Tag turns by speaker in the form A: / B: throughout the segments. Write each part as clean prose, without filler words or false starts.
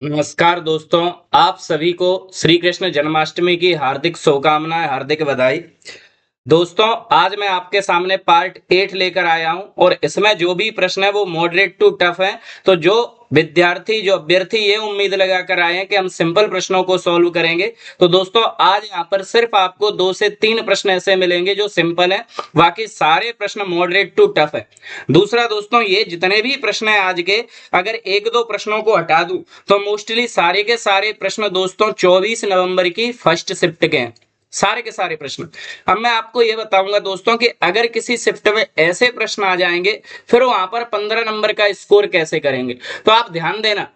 A: नमस्कार दोस्तों, आप सभी को श्री कृष्ण जन्माष्टमी की हार्दिक शुभकामनाएं, हार्दिक बधाई। दोस्तों, आज मैं आपके सामने पार्ट 8 लेकर आया हूं और इसमें जो भी प्रश्न है वो मॉडरेट टू टफ है। तो जो विद्यार्थी, जो अभ्यर्थी ये उम्मीद लगा कर आए हैं कि हम सिंपल प्रश्नों को सॉल्व करेंगे, तो दोस्तों आज यहाँ पर सिर्फ आपको 2 से 3 प्रश्न ऐसे मिलेंगे जो सिंपल है, बाकी सारे प्रश्न मॉडरेट टू टफ है। दूसरा दोस्तों, ये जितने भी प्रश्न है आज के, अगर एक दो प्रश्नों को हटा दूं तो मोस्टली सारे के सारे प्रश्न दोस्तों 24 नवंबर की फर्स्ट शिफ्ट के हैं, सारे के सारे प्रश्न। अब मैं आपको यह बताऊंगा दोस्तों कि अगर किसी शिफ्ट में ऐसे प्रश्न आ जाएंगे, फिर वहां पर 15 नंबर का स्कोर कैसे करेंगे। तो आप ध्यान देना,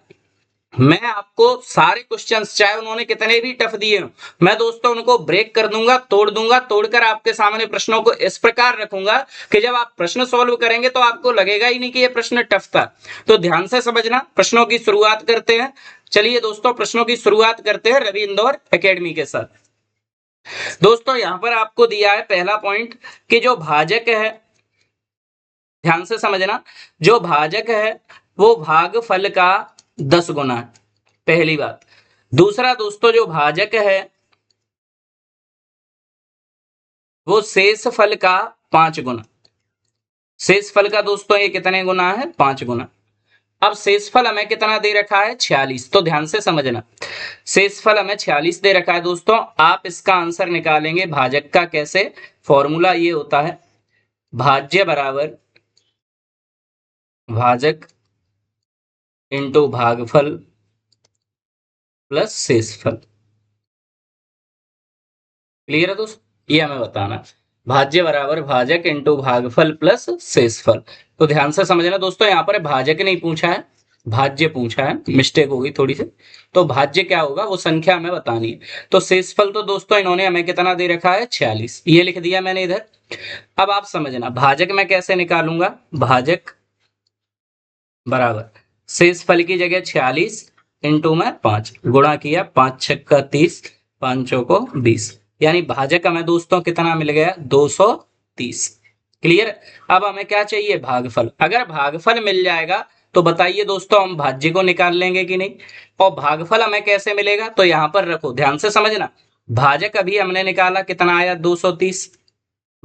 A: मैं आपको सारे क्वेश्चंस, चाहे उन्होंने कितने भी टफ दिए हो, मैं दोस्तों उनको ब्रेक कर दूंगा, तोड़ दूंगा, तोड़कर आपके सामने प्रश्नों को इस प्रकार रखूंगा कि जब आप प्रश्न सॉल्व करेंगे तो आपको लगेगा ही नहीं कि ये प्रश्न टफ था। तो ध्यान से समझना, प्रश्नों की शुरुआत करते हैं। चलिए दोस्तों, प्रश्नों की शुरुआत करते हैं रवि इंदौर एकेडमी के साथ। दोस्तों यहां पर आपको दिया है पहला पॉइंट कि जो भाजक है, ध्यान से समझना, जो भाजक है वो भागफल का 10 गुना है, पहली बात। दूसरा दोस्तों, जो भाजक है वो शेषफल का 5 गुना। शेषफल का दोस्तों ये कितने गुना है? 5 गुना। अब शेषफल हमें कितना दे रखा है? 46। तो ध्यान से समझना, शेषफल हमें 46 दे रखा है दोस्तों। आप इसका आंसर निकालेंगे भाजक का कैसे? फॉर्मूला ये होता है, भाज्य बराबर भाजक इंटू भागफल प्लस शेषफल। क्लियर है दोस्तों? ये हमें बताना है, भाज्य बराबर भाजक इंटू भागफल प्लस शेषफल। तो ध्यान से समझना दोस्तों, यहाँ पर भाजक नहीं पूछा है, भाज्य पूछा है, मिस्टेक होगी थोड़ी सी। तो भाज्य क्या होगा वो संख्या हमें बतानी है। तो शेषफल तो दोस्तों इन्होंने हमें कितना दे रखा है? 46, ये लिख दिया मैंने इधर। अब आप समझना, भाजक मैं कैसे निकालूंगा? भाजक बराबर शेषफल की जगह 46 इंटू में 5 गुणा किया, 5 छक्का 30, 5 चौको 20, यानी भाजक हमें दोस्तों कितना मिल गया? 230। क्लियर? अब हमें क्या चाहिए? भागफल। अगर भागफल मिल जाएगा तो बताइए दोस्तों, हम भाज्य को निकाल लेंगे कि नहीं? और भागफल हमें कैसे मिलेगा? तो यहां पर रखो, ध्यान से समझना, भाजक अभी हमने निकाला, कितना आया? 230।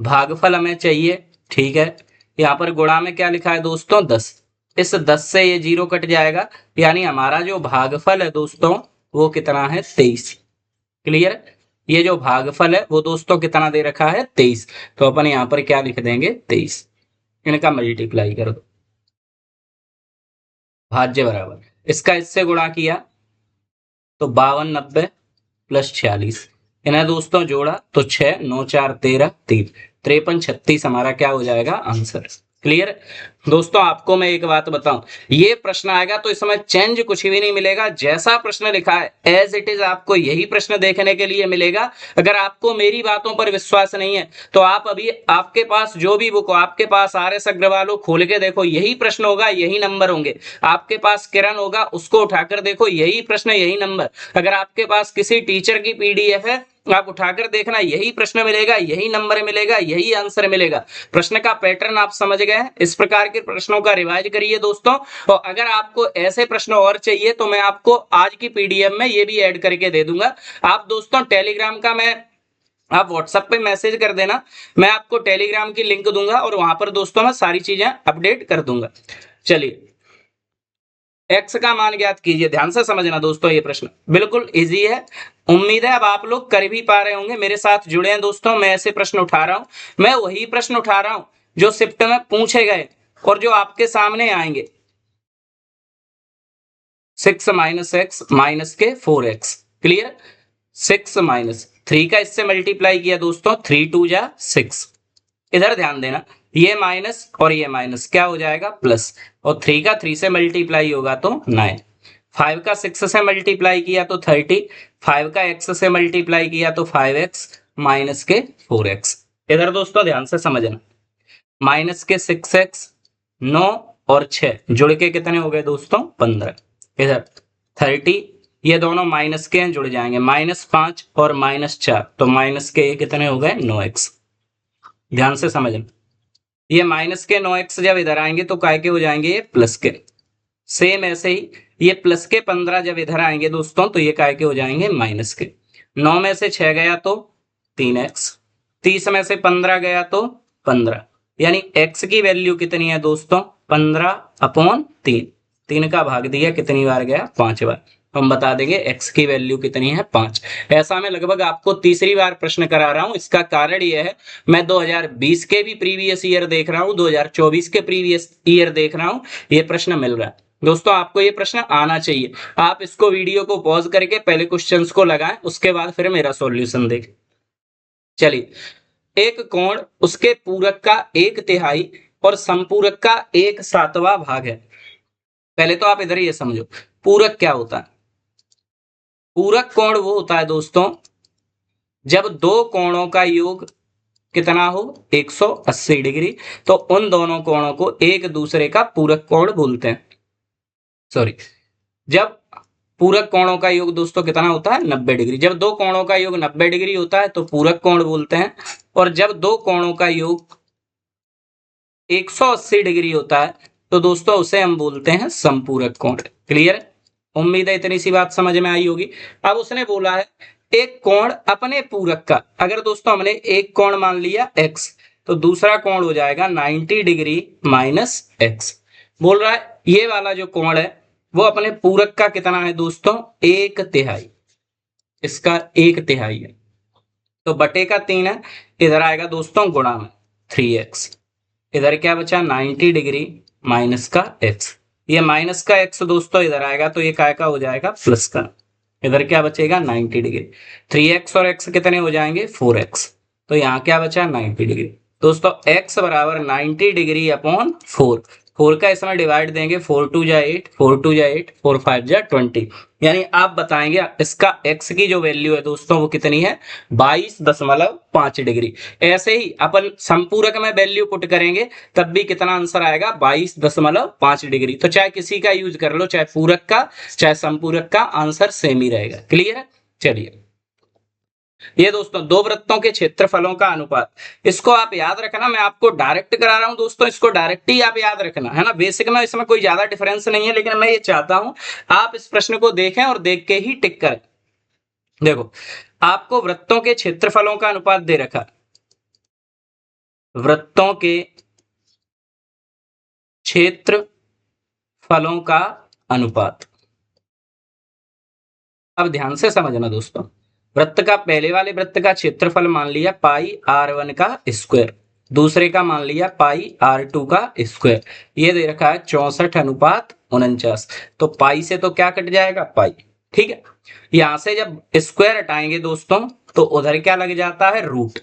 A: भागफल हमें चाहिए, ठीक है, यहाँ पर गुणा में क्या लिखा है दोस्तों? 10। इस 10 से ये 0 कट जाएगा, यानी हमारा जो भागफल है दोस्तों वो कितना है? 23। क्लियर? ये जो भागफल है वो दोस्तों कितना दे रखा है? 23। तो अपन यहाँ पर क्या लिख देंगे? 23। इनका मल्टीप्लाई कर दो, भाज्य बराबर इसका इससे गुणा किया तो 52 90 प्लस 46, इन्हें दोस्तों जोड़ा तो 6 9 4 13 3 53 36 हमारा क्या हो जाएगा? आंसर। क्लियर? दोस्तों आपको मैं एक बात बताऊं, ये प्रश्न आएगा तो इसमें चेंज कुछ भी नहीं मिलेगा, जैसा प्रश्न लिखा है एज इट इज आपको यही प्रश्न देखने के लिए मिलेगा। अगर आपको मेरी बातों पर विश्वास नहीं है तो आप अभी आपके पास जो भी बुक हो, आपके पास RS अग्रवाल हो, खोल के देखो, यही प्रश्न होगा, यही नंबर होंगे। आपके पास किरण होगा, उसको उठाकर देखो, यही प्रश्न, यही नंबर। अगर आपके पास किसी टीचर की PDF है, आप उठाकर देखना, यही प्रश्न मिलेगा, यही नंबर मिलेगा, यही आंसर मिलेगा। प्रश्न का पैटर्न आप समझ गए हैं? इस प्रकार के प्रश्नों का रिवाइज करिए दोस्तों। और अगर आपको ऐसे प्रश्न और चाहिए तो मैं आपको आज की PDF में ये भी ऐड करके दे दूंगा। आप दोस्तों टेलीग्राम का, मैं आप व्हाट्सएप पे मैसेज कर देना, मैं आपको टेलीग्राम की लिंक दूंगा और वहां पर दोस्तों मैं सारी चीजें अपडेट कर दूंगा। चलिए, एक्स का मान ज्ञात कीजिए। ध्यान से समझना दोस्तों, ये प्रश्न बिल्कुल इजी है, उम्मीद है अब आप लोग कर भी पा रहे होंगे, मेरे साथ जुड़े हैं दोस्तों। मैं ऐसे प्रश्न उठा रहा हूं, मैं वही प्रश्न उठा रहा हूं जो शिफ्ट में पूछे गए और जो आपके सामने आएंगे। 6 माइनस एक्स माइनस के 4x। क्लियर? 6 माइनस 3 का इससे मल्टीप्लाई किया दोस्तों, 3 2 जा 6। इधर ध्यान देना, ये माइनस और ये माइनस क्या हो जाएगा? प्लस। और 3 का 3 से मल्टीप्लाई होगा तो 9। 5 का 6 से मल्टीप्लाई किया तो 30। 5 का x से मल्टीप्लाई किया तो 5x माइनस के 4x। इधर दोस्तों ध्यान से समझना, माइनस के 6x, 9 और 6 जुड़ के कितने हो गए दोस्तों? 15। इधर 30, ये दोनों माइनस के हैं, जुड़ जाएंगे, -5 और -4, तो माइनस के कितने हो गए? 9x। ध्यान से समझना, ये माइनस के 9x जब इधर आएंगे तो काय के हो जाएंगे? ये प्लस के। सेम ऐसे ही ये प्लस के 15 जब इधर आएंगे दोस्तों तो ये काय के हो जाएंगे माइनस के। 9 में से 6 गया तो 3x, 30 में से 15 गया तो 15, यानी x की वैल्यू कितनी है दोस्तों 15/3। 3 का भाग दिया कितनी बार गया 5 बार, हम बता देंगे x की वैल्यू कितनी है 5। ऐसा मैं लगभग आपको तीसरी बार प्रश्न करा रहा हूं। इसका कारण यह है मैं 2020 के भी प्रीवियस ईयर देख रहा हूं, 2024 के प्रीवियस ईयर देख रहा हूं, ये प्रश्न मिल रहा है दोस्तों। आपको ये प्रश्न आना चाहिए। आप इसको वीडियो को पॉज करके पहले क्वेश्चंस को लगाएं, उसके बाद फिर मेरा सॉल्यूशन देखें। चलिए, एक कोण उसके पूरक का 1/3 और संपूरक का 1/7 भाग है। पहले तो आप इधर ये समझो पूरक क्या होता है। पूरक कोण वो होता है दोस्तों जब दो कोणों का योग कितना हो 180 डिग्री, तो उन दोनों कोणों को एक दूसरे का पूरक कोण बोलते हैं। सॉरी, जब पूरक कोणों का योग दोस्तों कितना होता है 90 डिग्री। जब दो कोणों का योग 90 डिग्री होता है तो पूरक कोण बोलते हैं, और जब दो कोणों का योग 180 डिग्री होता है तो दोस्तों उसे हम बोलते हैं संपूरक कोण। क्लियर? उम्मीद है इतनी सी बात समझ में आई होगी। अब उसने बोला है एक कोण अपने पूरक का, अगर दोस्तों हमने एक कोण मान लिया x, तो दूसरा कोण हो जाएगा 90 डिग्री माइनस x। बोल रहा है ये वाला जो कोण है वो अपने पूरक का कितना है दोस्तों 1/3, इसका 1/3 है, तो बटे का 3 है, इधर आएगा दोस्तों गुणा में 3x। इधर क्या बचा 90 डिग्री माइनस का x, ये माइनस का x दोस्तों इधर आएगा तो ये काय का हो जाएगा प्लस का। इधर क्या बचेगा 90 डिग्री, 3x और x कितने हो जाएंगे 4x, तो यहाँ क्या बचा 90 डिग्री। दोस्तों x बराबर 90 डिग्री अपॉन 4, 4 का इसमें डिवाइड देंगे, 4 2 जा 8, 4 2 जा 8, 4 5 जा 20, यानी आप बताएंगे इसका x की जो वैल्यू है दोस्तों वो कितनी है 22.5 डिग्री। ऐसे ही अपन संपूरक में वैल्यू पुट करेंगे तब भी कितना आंसर आएगा 22.5 डिग्री। तो चाहे किसी का यूज कर लो, चाहे पूरक का चाहे संपूरक का, आंसर सेम ही रहेगा। क्लियर है? चलिए, ये दोस्तों दो वृत्तों के क्षेत्रफलों का अनुपात, इसको आप याद रखना। मैं आपको डायरेक्ट करा रहा हूं दोस्तों, इसको डायरेक्ट ही आप याद रखना है ना। बेसिक में इसमें कोई ज्यादा डिफरेंस नहीं है, लेकिन मैं ये चाहता हूं आप इस प्रश्न को देखें और देख के ही टिक करें। देखो, आपको वृत्तों के क्षेत्रफलों का अनुपात दे रखा, वृत्तों के क्षेत्रफलों का अनुपात। अब ध्यान से समझना दोस्तों, वृत्त का पहले वाले वृत्त का क्षेत्रफल मान लिया पाई r1 का स्क्वायर, दूसरे का मान लिया पाई r2 का स्क्वायर। ये दे रखा है 64:49, तो पाई से तो क्या कट जाएगा पाई। ठीक है, यहां से जब स्क्वायर हटाएंगे दोस्तों तो उधर क्या लग जाता है रूट।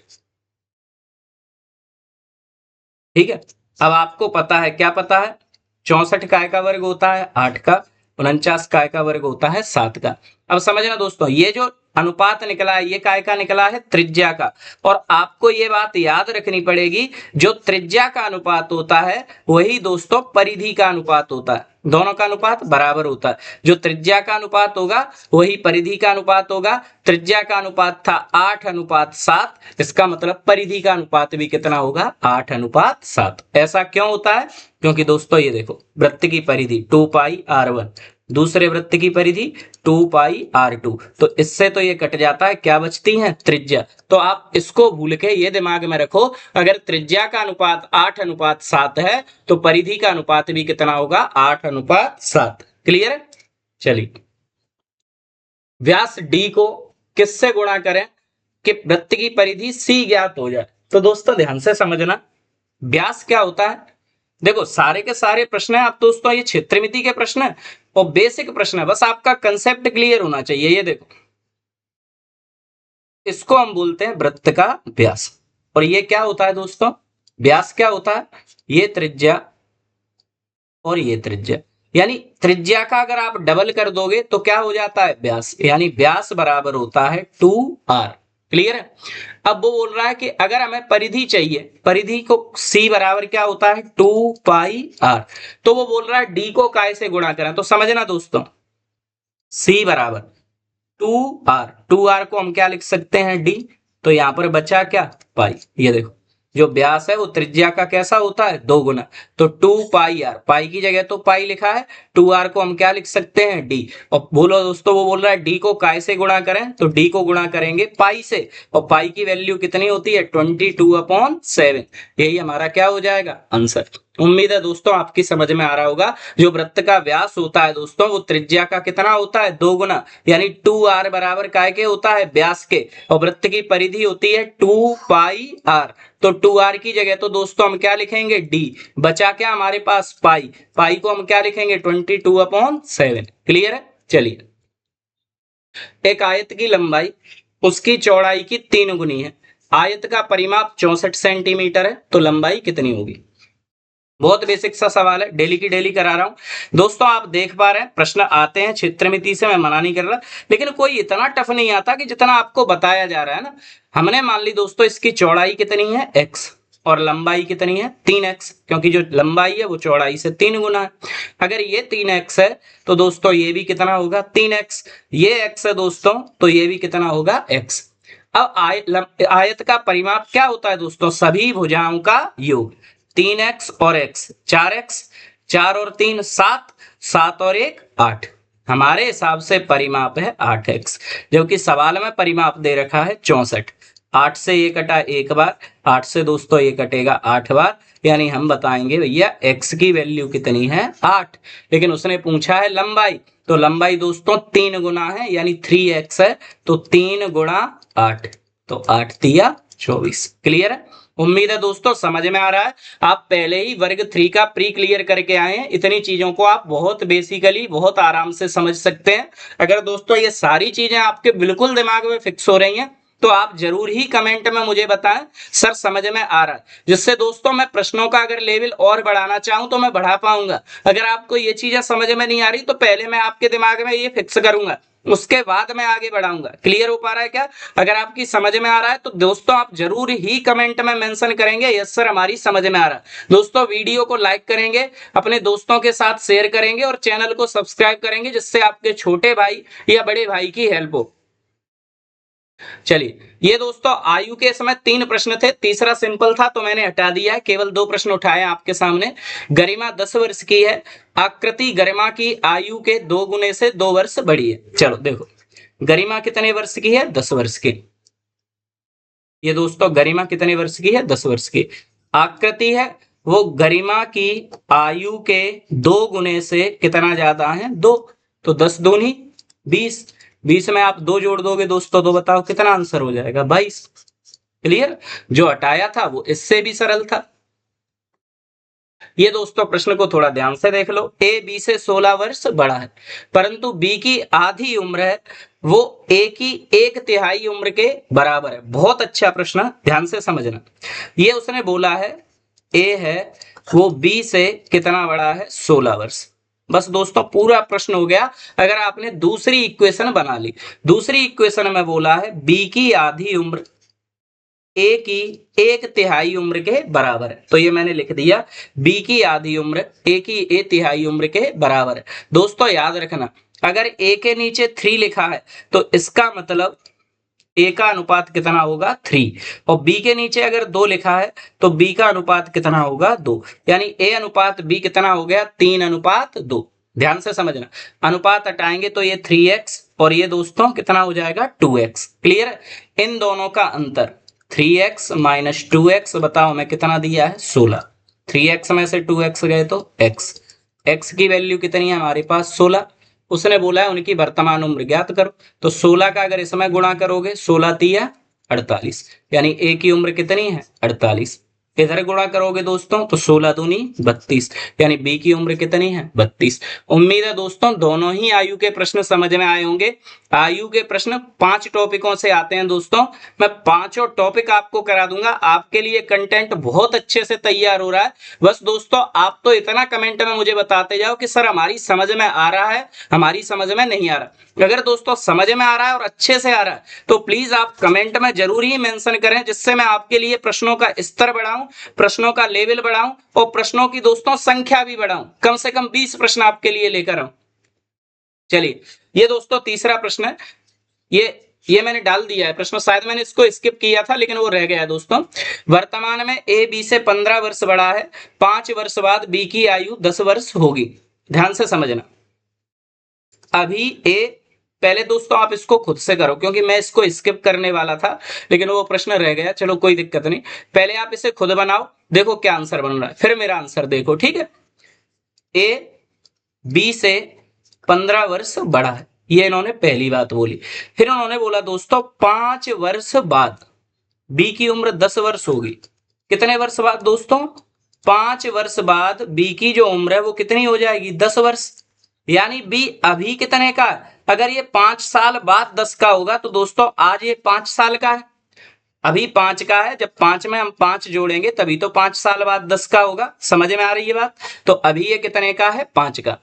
A: ठीक है, अब आपको पता है, क्या पता है 64 काय का वर्ग होता है 8 का, 49 काय का वर्ग होता है 7 का। अब समझना दोस्तों, ये जो अनुपात निकला है ये काय का निकला है त्रिज्या का, और आपको ये बात याद रखनी पड़ेगी जो त्रिज्या का अनुपात होता है वही दोस्तों परिधि का अनुपात होता है। दोनों का अनुपात बराबर होता है, जो त्रिज्या का अनुपात होगा वही परिधि का अनुपात होगा। त्रिज्या का अनुपात था 8:7, इसका मतलब परिधि का अनुपात भी कितना होगा 8:7। ऐसा क्यों होता है? क्योंकि दोस्तों ये देखो, वृत्त की परिधि 2πr1, दूसरे वृत्त की परिधि 2πr2, तो इससे तो ये कट जाता है, क्या बचती है त्रिज्या। तो आप इसको भूल के ये दिमाग में रखो, अगर त्रिज्या का अनुपात 8:7 है तो परिधि का अनुपात भी कितना होगा 8:7। क्लियर है? चलिए, व्यास d को किससे गुणा करें कि वृत्त की परिधि c ज्ञात हो जाए। तो दोस्तों ध्यान से समझना, व्यास क्या होता है। देखो, सारे के सारे प्रश्न है आप दोस्तों, ये क्षेत्रमिति के प्रश्न है और बेसिक प्रश्न है, बस आपका कंसेप्ट क्लियर होना चाहिए। ये देखो, इसको हम बोलते हैं वृत्त का व्यास, और ये क्या होता है दोस्तों, व्यास क्या होता है, ये त्रिज्या और ये त्रिज्या, यानी त्रिज्या का अगर आप डबल कर दोगे तो क्या हो जाता है व्यास, यानी व्यास बराबर होता है 2r। क्लियर है? अब वो बोल रहा है कि अगर हमें परिधि चाहिए, परिधि को c बराबर क्या होता है 2πr, तो वो बोल रहा है d को काय से गुणा करें। तो समझना दोस्तों, c बराबर 2r, 2r को हम क्या लिख सकते हैं d, तो यहां पर बचा क्या पाई। ये देखो जो व्यास है वो त्रिज्या का कैसा होता है, 2 गुना। तो 2 पाई आर, पाई की जगह तो पाई लिखा है, 2 आर को हम क्या लिख सकते हैं, डी। और बोलो दोस्तों, वो बोल रहा है डी को काय से गुणा करें, तो डी को गुणा करेंगे पाई से, और पाई की वैल्यू कितनी होती है, 22/7। यही हमारा क्या हो जाएगा, आंसर। उम्मीद है दोस्तों आपकी समझ में आ रहा होगा। जो वृत्त का व्यास होता है दोस्तों, वो त्रिज्या का कितना होता है, 2 गुना, यानी 2r बराबर काय के होता है, व्यास के। और वृत्त की परिधि होती है 2 पाई आर, तो 2r की जगह तो दोस्तों हम क्या लिखेंगे, d। बचा क्या हमारे पास, पाई। पाई को हम क्या लिखेंगे, 22/7। क्लियर है। चलिए, एक आयत की लंबाई उसकी चौड़ाई की 3 गुनी है। आयत का परिमाप 64 सेंटीमीटर है, तो लंबाई कितनी होगी। बहुत बेसिक सा सवाल है, डेली की डेली करा रहा हूं दोस्तों। आप देख पा रहे हैं प्रश्न आते हैं क्षेत्रमिति से, मैं मना नहीं कर रहा, लेकिन कोई इतना टफ नहीं आता कि जितना आपको बताया जा रहा है ना। हमने मान ली दोस्तों इसकी चौड़ाई कितनी है, x, और लंबाई कितनी है, 3x, क्योंकि जो लंबाई है वो चौड़ाई से 3 गुना है। अगर ये 3x है तो दोस्तों ये भी कितना होगा, 3x। ये x है दोस्तों, तो ये भी कितना होगा, x। अब आयत का परिमाप क्या होता है दोस्तों, सभी भुजाओं का योग। 3x और x, 4x, 4 और 3 7, 7 और 1 8। हमारे हिसाब से परिमाप है 8x, जबकि सवाल में परिमाप दे रखा है 64। 8 से ये कटा एक बार, 8 से दोस्तों ये कटेगा 8 बार, यानी हम बताएंगे भैया x की वैल्यू कितनी है, 8। लेकिन उसने पूछा है लंबाई, तो लंबाई दोस्तों 3 गुना है, यानी 3x है, तो 3 गुणा 8, तो 8 तिया 24। क्लियर है। उम्मीद है दोस्तों समझ में आ रहा है। आप पहले ही वर्ग 3 का प्री क्लियर करके आए हैं, इतनी चीजों को आप बहुत बेसिकली बहुत आराम से समझ सकते हैं। अगर दोस्तों ये सारी चीजें आपके बिल्कुल दिमाग में फिक्स हो रही हैं, तो आप जरूर ही कमेंट में मुझे बताएं सर समझ में आ रहा है, जिससे दोस्तों मैं प्रश्नों का अगर लेवल और बढ़ाना चाहूं तो मैं बढ़ा पाऊंगा। अगर आपको ये चीजें समझ में नहीं आ रही तो पहले मैं आपके दिमाग में ये फिक्स करूंगा, उसके बाद मैं आगे बढ़ाऊंगा। क्लियर हो पा रहा है क्या। अगर आपकी समझ में आ रहा है तो दोस्तों आप जरूर ही कमेंट में मेंशन करेंगे यस सर हमारी समझ में आ रहा है। दोस्तों वीडियो को लाइक करेंगे, अपने दोस्तों के साथ शेयर करेंगे और चैनल को सब्सक्राइब करेंगे, जिससे आपके छोटे भाई या बड़े भाई की हेल्प हो। चलिए, ये दोस्तों आयु के समय 3 प्रश्न थे, तीसरा सिंपल था तो मैंने हटा दिया है, केवल 2 प्रश्न उठाए आपके सामने। गरिमा 10 वर्ष की है, आकृति गरिमा की आयु के 2 गुने से 2 वर्ष बड़ी है। चलो देखो, गरिमा कितने वर्ष की है, 10 वर्ष की। ये दोस्तों गरिमा कितने वर्ष की है, 10 वर्ष की। आकृति है वो गरिमा की आयु के 2 गुने से कितना ज्यादा है, 2, तो 10 दूनी 20, 20 में आप 2 जोड़ दोगे दोस्तों, तो बताओ कितना आंसर हो जाएगा, 22। क्लियर। जो हटाया था वो इससे भी सरल था। ये दोस्तों प्रश्न को थोड़ा ध्यान से देख लो। ए बी से 16 वर्ष बड़ा है, परंतु बी की आधी उम्र है, वो ए की 1/3 उम्र के बराबर है। बहुत अच्छा प्रश्न, ध्यान से समझना। ये उसने बोला है ए है वो बी से कितना बड़ा है, 16 वर्ष। बस दोस्तों पूरा प्रश्न हो गया। अगर आपने दूसरी इक्वेशन बना ली, दूसरी इक्वेशन में बोला है बी की आधी उम्र ए की 1/3 उम्र के बराबर है, तो ये मैंने लिख दिया बी की आधी उम्र ए की 1/3 उम्र के बराबर है। दोस्तों याद रखना, अगर ए के नीचे 3 लिखा है तो इसका मतलब ए का अनुपात कितना होगा, 3, और बी के नीचे अगर 2 लिखा है तो बी का अनुपात कितना होगा, 2, यानी ए अनुपात बी कितना हो गया, 3:2। ध्यान से समझना, अनुपात हटाएंगे तो ये 3x और ये दोस्तों कितना हो जाएगा, 2x। क्लियर। इन दोनों का अंतर 3x - 2x, बताओ मैं कितना दिया है, 16। 3x में से 2x गए तो x, x की वैल्यू कितनी है हमारे पास, 16। उसने बोला है उनकी वर्तमान उम्र ज्ञात करो, तो 16 का अगर इसमें गुणा करोगे, 16 तिया 48, यानी ए की उम्र कितनी है, 48। इधर गुणा करोगे दोस्तों तो 16 दूनी 32, यानी बी की उम्र कितनी है, 32। उम्मीद है दोस्तों दोनों ही आयु के प्रश्न समझ में आए होंगे। आयु के प्रश्न 5 टॉपिकों से आते हैं दोस्तों, मैं 5 टॉपिक आपको करा दूंगा। आपके लिए कंटेंट बहुत अच्छे से तैयार हो रहा है। बस दोस्तों आप तो इतना कमेंट में मुझे बताते जाओ कि सर हमारी समझ में आ रहा है, हमारी समझ में नहीं आ रहा। अगर दोस्तों समझ में आ रहा है और अच्छे से आ रहा है तो प्लीज आप कमेंट में जरूर ही मेंशन करें, जिससे मैं आपके लिए प्रश्नों का स्तर बढ़ाऊं, प्रश्नों का लेवल बढ़ाऊं और प्रश्नों की दोस्तों संख्या भी बढ़ाऊं। कम से कम 20 प्रश्न आपके लिए लेकर आऊं। चलिए, ये दोस्तों तीसरा प्रश्न है। ये ये मैंने डाल दिया है प्रश्न, शायद मैंने इसको स्किप किया था लेकिन वो रह गया है दोस्तों। वर्तमान में ए बी से 15 वर्ष बड़ा है, 5 वर्ष बाद बी की आयु 10 वर्ष होगी। ध्यान से समझना। अभी ए, पहले दोस्तों आप इसको खुद से करो क्योंकि मैं इसको स्किप करने वाला था लेकिन वो प्रश्न रह गया, चलो कोई दिक्कत नहीं। पहले आप इसे खुद बनाओ, देखो क्या आंसर बन रहा है, फिर मेरा आंसर देखो, ठीक है। ए बी से 15 वर्ष बड़ा है, ये इन्होंने पहली बात बोली। फिर उन्होंने बोला दोस्तों 5 वर्ष बाद बी की उम्र 10 वर्ष होगी। कितने वर्ष बाद दोस्तों? 5 वर्ष बाद बी की जो उम्र है वो कितनी हो जाएगी? 10 वर्ष। यानी बी अभी कितने का है? अगर ये 5 साल बाद 10 का होगा तो दोस्तों आज ये 5 साल का है, अभी 5 का है, जब 5 में हम 5 जोड़ेंगे तभी तो 5 साल बाद 10 का होगा। समझ में आ रही है बात? तो अभी ये कितने का है? 5 का।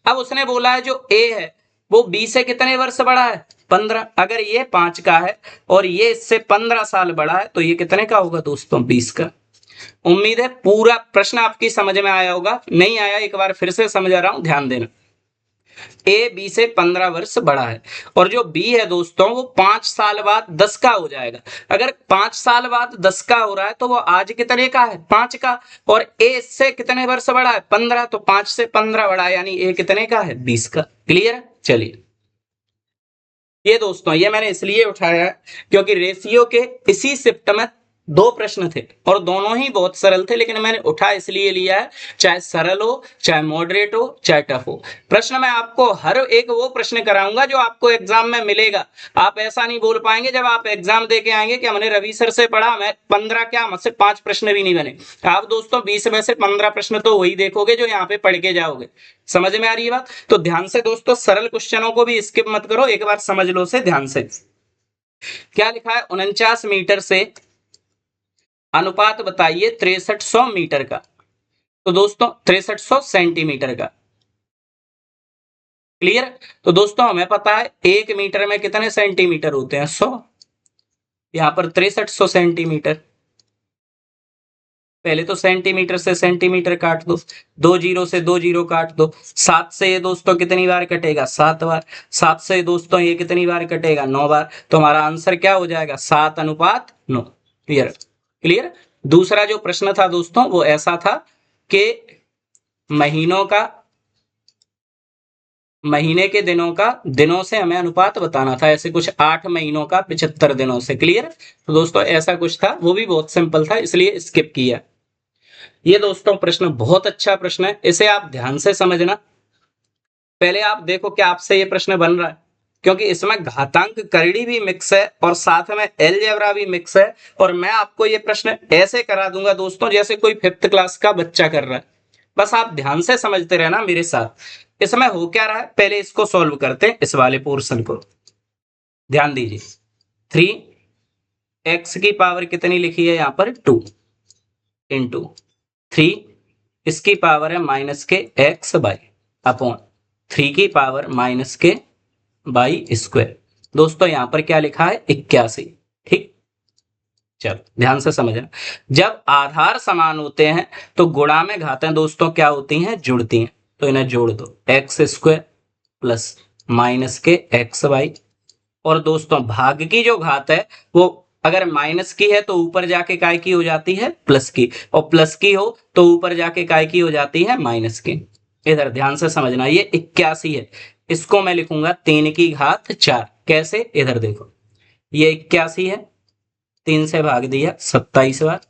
A: अब उसने बोला है जो ए है वो बी से कितने वर्ष बड़ा है? 15। अगर ये 5 का है और ये इससे 15 साल बड़ा है तो ये कितने का होगा दोस्तों? 20 का। उम्मीद है पूरा प्रश्न आपकी समझ में आया होगा, नहीं आया एक बार फिर से समझा रहा हूं, ध्यान देना। ए बी से 15 वर्ष बड़ा है और जो बी है दोस्तों वो 5 साल बाद 10 का हो जाएगा। अगर 5 साल बाद 10 का हो रहा है तो वो आज कितने का है? 5 का। और ए इससे कितने वर्ष बड़ा है? 15। तो 5 से 15 बड़ा है यानी ए कितने का है? 20 का। क्लियर है? चलिए, ये दोस्तों ये मैंने इसलिए उठाया है क्योंकि रेशियो के इसी शिफ्ट में 2 प्रश्न थे और दोनों ही बहुत सरल थे, लेकिन मैंने उठा इसलिए लिया है, चाहे सरल हो, चाहे मॉडरेट हो, चाहे टफ हो। प्रश्न मैं आपको हर एक वो प्रश्न कराऊंगा जो आपको एग्जाम में मिलेगा। आप ऐसा नहीं बोल पाएंगे जब आप एग्जाम दे के आएंगे कि हमने रवि सर से पढ़ा, मैं 15 क्या मुझसे 5 प्रश्न भी नहीं बने। आप दोस्तों 20 में से 15 प्रश्न तो वही देखोगे जो यहाँ पे पढ़ के जाओगे। समझ में आ रही है बात? तो ध्यान से दोस्तों सरल क्वेश्चनों को भी स्किप मत करो, एक बार समझ लो से ध्यान से। क्या लिखा है? 49 मीटर से अनुपात बताइए 6300 मीटर का। तो दोस्तों 6300 सेंटीमीटर का। क्लियर? तो दोस्तों हमें पता है 1 मीटर में कितने सेंटीमीटर होते हैं? 100। यहां पर 6300 सेंटीमीटर। पहले तो सेंटीमीटर से सेंटीमीटर काट दो, 2 जीरो से 2 जीरो काट दो। 7 से ये दोस्तों कितनी बार कटेगा? 7 बार। 7 से दोस्तों ये कितनी बार कटेगा? 9 बार। तो हमारा आंसर क्या हो जाएगा? 7:9। क्लियर? क्लियर? दूसरा जो प्रश्न था दोस्तों वो ऐसा था कि महीने के दिनों का दिनों से हमें अनुपात बताना था, ऐसे कुछ 8 महीनों का 75 दिनों से। क्लियर? तो दोस्तों ऐसा कुछ था, वो भी बहुत सिंपल था इसलिए स्किप किया। ये दोस्तों प्रश्न बहुत अच्छा प्रश्न है, इसे आप ध्यान से समझना। पहले आप देखो कि आपसे ये प्रश्न बन रहा है क्योंकि इसमें घातांक करड़ी भी मिक्स है और साथ में अलजेब्रा भी मिक्स है, और मैं आपको ये प्रश्न ऐसे करा दूंगा दोस्तों जैसे कोई 5th क्लास का बच्चा कर रहा है। बस आप ध्यान से समझते रहना मेरे साथ। इसमें हो क्या रहा है पहले इसको सॉल्व करते हैं, इस वाले पोर्शन को ध्यान दीजिए। 3x की पावर कितनी लिखी है यहाँ पर? 2 इंटू 3, इसकी पावर है माइनस के x बाई अपॉन 3 की पावर माइनस के बाई स्क्वायर। दोस्तों यहां पर क्या लिखा है? 81। ठीक, चलो ध्यान से समझना। जब आधार समान होते हैं तो गुणा में घातें दोस्तों क्या होती हैं? जुड़ती हैं। तो इन्हें जोड़ दो, एक्स स्क्वायर प्लस माइनस के एक्स बाई, और दोस्तों भाग की जो घात है वो अगर माइनस की है तो ऊपर जाके काय की हो जाती है? प्लस की, और प्लस की हो तो ऊपर जाके काय की हो जाती है? माइनस की। इधर ध्यान से समझना, ये 81 है, इसको मैं लिखूंगा 3 की घात 4। कैसे? इधर देखो, ये 81 है, 3 से भाग दिया 27 बार,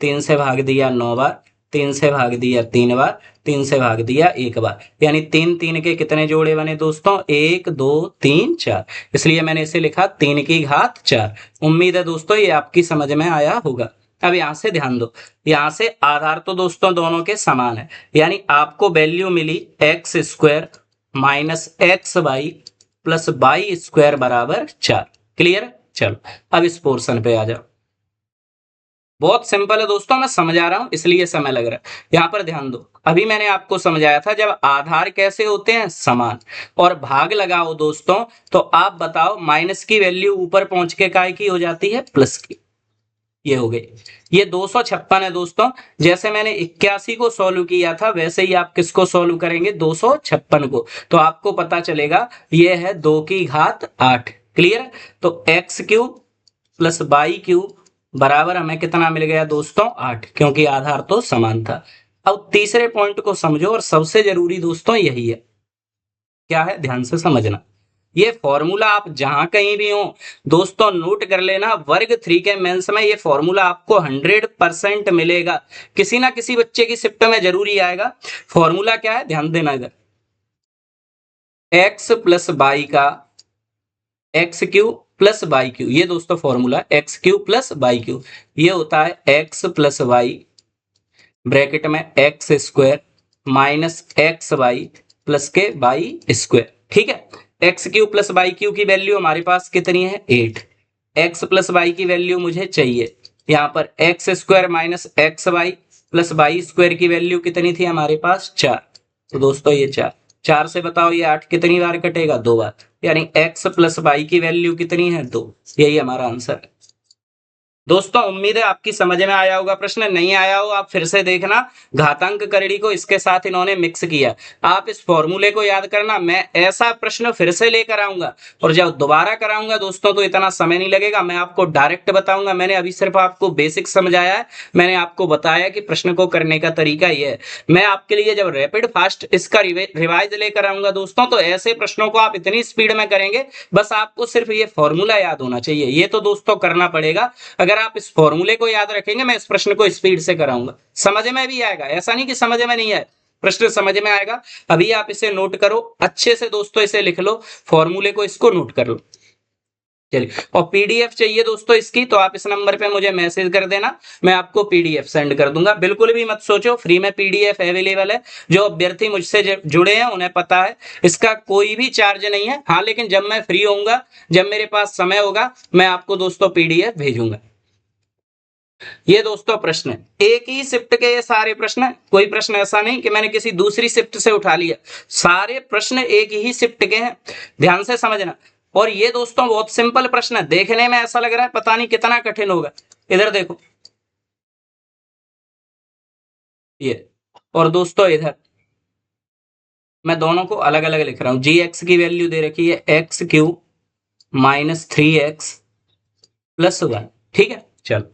A: 3 से भाग दिया 9 बार, 3 से भाग दिया 3 बार, 3 से भाग दिया 1 बार, यानी 3 3 के कितने जोड़े बने दोस्तों? 1 2 3 4। इसलिए मैंने इसे लिखा 3 की घात 4। उम्मीद है दोस्तों ये आपकी समझ में आया होगा। अब यहां से ध्यान दो, यहां से आधार तो दोस्तों दोनों के समान है, यानी आपको वैल्यू मिली x square minus x y plus y square बराबर 4। क्लियर? चलो अब इस पोर्शन पे आ जाओ। बहुत सिंपल है दोस्तों, मैं समझा रहा हूं इसलिए समय लग रहा है। यहां पर ध्यान दो, अभी मैंने आपको समझाया था जब आधार कैसे होते हैं? समान, और भाग लगाओ दोस्तों तो आप बताओ माइनस की वैल्यू ऊपर पहुंच के काय की हो जाती है? प्लस की। ये हो गई, ये 256 है दोस्तों। जैसे मैंने 81 को सॉल्व किया था वैसे ही आप किसको सॉल्व करेंगे? 256 को। तो आपको पता चलेगा ये है 2 की घात 8। क्लियर। तो x cube plus y cube बराबर हमें कितना मिल गया दोस्तों 8, क्योंकि आधार तो समान था। अब तीसरे पॉइंट को समझो, और सबसे जरूरी दोस्तों यही है, क्या है ध्यान से समझना। ये फॉर्मूला आप जहां कहीं भी हो दोस्तों नोट कर लेना, वर्ग 3 के मेंस में ये फॉर्मूला आपको 100% मिलेगा, किसी ना किसी बच्चे की शिफ्ट में जरूरी आएगा। फॉर्मूला क्या है ध्यान देना इधर, एक्स प्लस बाई का x cube plus y cube, ये दोस्तों formula x cube plus y cube, ये होता है एक्स प्लस वाई ब्रैकेट में x square minus x y plus के वाई स्क्वायर। ठीक है, x cube plus y cube की वैल्यू हमारे पास कितनी है 8, एक्स प्लस वाई की वैल्यू मुझे चाहिए, यहाँ पर x square minus x y plus y square की वैल्यू कितनी थी हमारे पास 4। तो दोस्तों ये 4 से बताओ ये 8 कितनी बार कटेगा 2 बार, यानी x प्लस वाई की वैल्यू कितनी है 2, यही हमारा आंसर है। दोस्तों उम्मीद है आपकी समझ में आया होगा, प्रश्न नहीं आया हो आप फिर से देखना, घातांक करड़ी को इसके साथ इन्होंने मिक्स किया। आप इस फॉर्मूले को याद करना, मैं ऐसा प्रश्न फिर से लेकर आऊंगा, और जब दोबारा कराऊंगा दोस्तों तो इतना समय नहीं लगेगा, मैं आपको डायरेक्ट बताऊंगा। मैंने अभी सिर्फ आपको बेसिक समझाया है, मैंने आपको बताया कि प्रश्न को करने का तरीका यह है। मैं आपके लिए जब रैपिड फास्ट इसका रिवाइज लेकर आऊंगा दोस्तों, तो ऐसे प्रश्नों को आप इतनी स्पीड में करेंगे, बस आपको सिर्फ ये फॉर्मूला याद होना चाहिए, ये तो दोस्तों करना पड़ेगा। अगर आप इस फॉर्मूले को याद रखेंगे, मैं इस प्रश्न को स्पीड से कराऊंगा, समझ में भी आएगा, ऐसा नहीं कि समझ में नहीं आए, प्रश्न समझ में आएगा। अभी आप इसे नोट करो अच्छे से दोस्तों, इसे लिख लो, फॉर्मूले को इसको नोट कर लो। चलिए, और पीडीएफ चाहिए दोस्तों इसकी, तो आप इस नंबर पे मुझे मैसेज कर देना, मैं आपको पीडीएफ सेंड कर दूंगा। बिल्कुल भी मत सोचो, फ्री में पीडीएफ अवेलेबल है, जो अभ्यर्थी मुझसे जुड़े हैं उन्हें पता है, इसका कोई भी चार्ज नहीं है। हाँ, लेकिन जब मैं फ्री होऊंगा, जब मेरे पास समय होगा, मैं आपको दोस्तों पीडीएफ भेजूंगा। ये दोस्तों प्रश्न है, एक ही शिफ्ट के ये सारे प्रश्न है, कोई प्रश्न ऐसा नहीं कि मैंने किसी दूसरी शिफ्ट से उठा लिया, सारे प्रश्न एक ही शिफ्ट के हैं, ध्यान से समझना। और ये दोस्तों बहुत सिंपल प्रश्न है, देखने में ऐसा लग रहा है पता नहीं कितना कठिन होगा, इधर देखो ये, और दोस्तों इधर मैं दोनों को अलग अलग लिख रहा हूं, जी एक्स की वैल्यू दे रखी है x cube minus 3x plus 1। ठीक है, चलो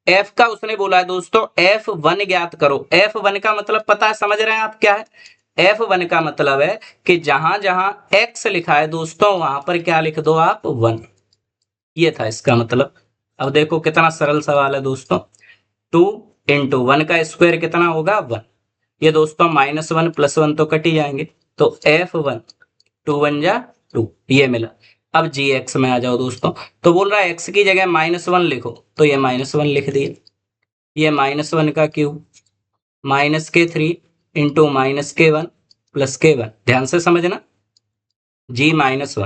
A: एफ का उसने बोला है दोस्तों F1 ज्ञात करो। F1 का मतलब पता है, समझ रहे हैं आप क्या है? F1 का मतलब है कि जहां जहां x लिखा है दोस्तों वहां पर क्या लिख दो आप 1, ये था इसका मतलब। अब देखो कितना सरल सवाल है दोस्तों, 2 इंटू 1 का स्क्वायर कितना होगा 1, ये दोस्तों -1 प्लस 1 तो कट ही जाएंगे, तो F1 2 1 जा 2, ये मिला। अब जी एक्स में आ जाओ दोस्तों, तो बोल रहा है एक्स की जगह -1 लिखो, तो ये -1 लिख दिए, ये -1 का क्यूब माइनस के 3 इंटू माइनस के 1 प्लस के 1, ध्यान से समझना, जी -1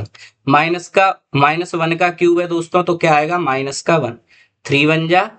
A: -1 का क्यूब है दोस्तों, तो क्या आएगा -1, 3 1 जा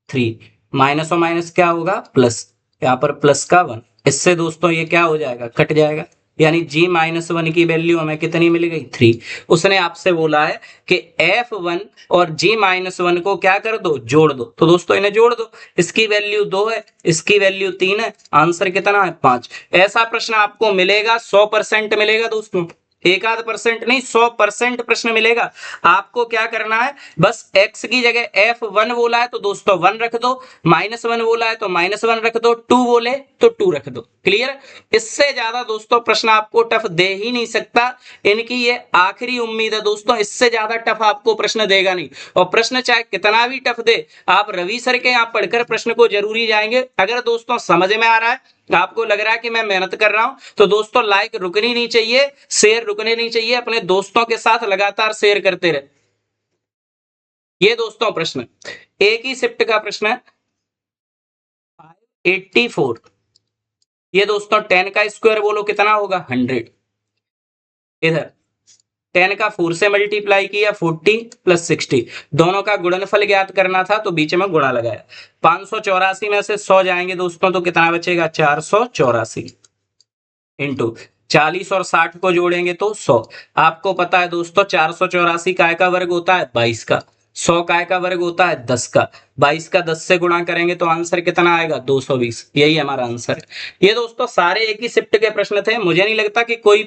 A: 3, माइनस और माइनस क्या होगा प्लस, यहाँ पर प्लस का 1, इससे दोस्तों ये क्या हो जाएगा कट जाएगा, यानी g -1 की वैल्यू हमें कितनी मिल गई 3। उसने आपसे बोला है कि F1 और g -1 को क्या कर दो जोड़ दो, तो दोस्तों इन्हें जोड़ दो, इसकी वैल्यू 2 है, इसकी वैल्यू 3 है, आंसर कितना है 5। ऐसा प्रश्न आपको मिलेगा 100% मिलेगा दोस्तों, एक आध परसेंट नहीं 100% प्रश्न मिलेगा। आपको क्या करना है, बस x की जगह F1 बोला है तो दोस्तों 1 रख दो, -1 बोला है तो -1 रख दो, 2 बोले तो 2 रख दो, क्लियर। इससे ज्यादा दोस्तों प्रश्न आपको टफ दे ही नहीं सकता, इनकी ये आखिरी उम्मीद है दोस्तों, इससे ज्यादा टफ आपको प्रश्न देगा नहीं। और प्रश्न चाहे कितना भी टफ दे, आप रवि सर के यहाँ पढ़कर प्रश्न को जरूरी जाएंगे। अगर दोस्तों समझ में आ रहा है, आपको लग रहा है कि मैं मेहनत कर रहा हूं, तो दोस्तों लाइक रुकनी नहीं चाहिए, शेयर रुकने नहीं चाहिए, अपने दोस्तों के साथ लगातार शेयर करते रहे। ये दोस्तों प्रश्न एक ही शिफ्ट का प्रश्न है 84, ये दोस्तों 10 का स्क्वायर बोलो कितना होगा 100, इधर 10 का 4 से मल्टीप्लाई किया 40 प्लस 60, दोनों का गुणनफल ज्ञात करना था तो बीच में गुणा लगाया, 584 में से 100 जाएंगे दोस्तों तो कितना बचेगा 484 इंटू 40 और 60 को जोड़ेंगे तो 100। आपको पता है दोस्तों 484 काय का वर्ग होता है 22 का, 100 काय का वर्ग होता है 10 का, 22 का 10 से गुणा करेंगे तो आंसर कितना आएगा 220। यही हमारा आंसर है। ये दोस्तों सारे एक ही शिफ्ट के प्रश्न थे। मुझे नहीं लगता कि कोई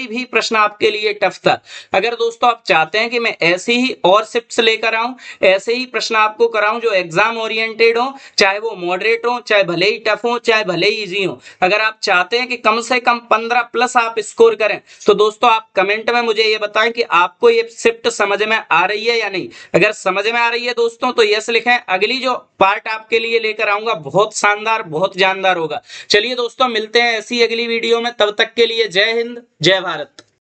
A: भी प्रश्न आपके लिए टफ था। अगर दोस्तों आप चाहते हैं कि मैं ऐसी ही और शिफ्ट्स लेकर आऊं, ऐसे ही प्रश्न आपको कराऊं जो एग्जाम ओरिएंटेड हो, चाहे वो मॉडरेट हो, चाहे भले ही टफ हो, चाहे भले ही इजी हो, अगर आप चाहते हैं कि कम से कम 15 प्लस आप स्कोर करें, तो दोस्तों आप कमेंट में मुझे ये बताएं कि आपको ये शिफ्ट समझ में आ रही है या नहीं। अगर समझ में आ रही है दोस्तों तो यस लिखें। अगली जो पार्ट आपके लिए लेकर आऊंगा बहुत शानदार, बहुत जानदार होगा। चलिए दोस्तों मिलते हैं ऐसी अगली वीडियो में, तब तक के लिए जय हिंद, जय भारत।